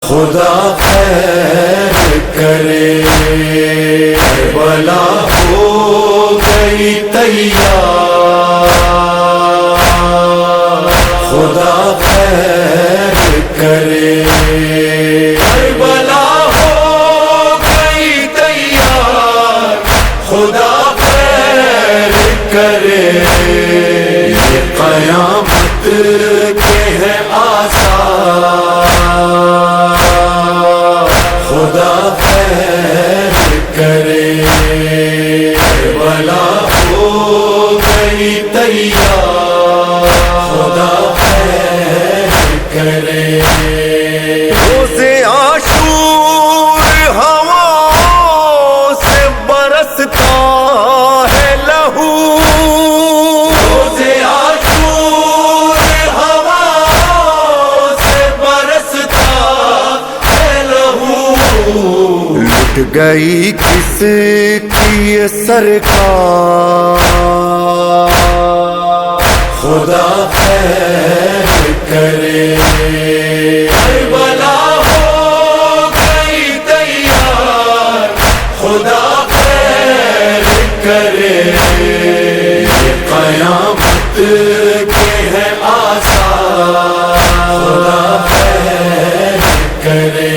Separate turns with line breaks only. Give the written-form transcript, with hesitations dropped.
خدا خیر کرے، کربلا ہو گئی تیار، خدا خیر کرے، کربلا ہو گئی تیار، خدا خیر کرے، یہ قیامت کے ہے آثار، خدا خیر کرے، کربلا ہو گئی تیار، خدا خیر کرے۔
روز عاشور ہواؤں سے برستا ہے لہو،
روز عاشور ہواؤں سے برستا ہے لہو،
لٹ گئی کس کی یہ سرکار،
خدا خیر کرے، کربلا ہو گئی تیار، خدا خیر کرے، یہ قیامت کے ہے آثار، خدا خیر کرے۔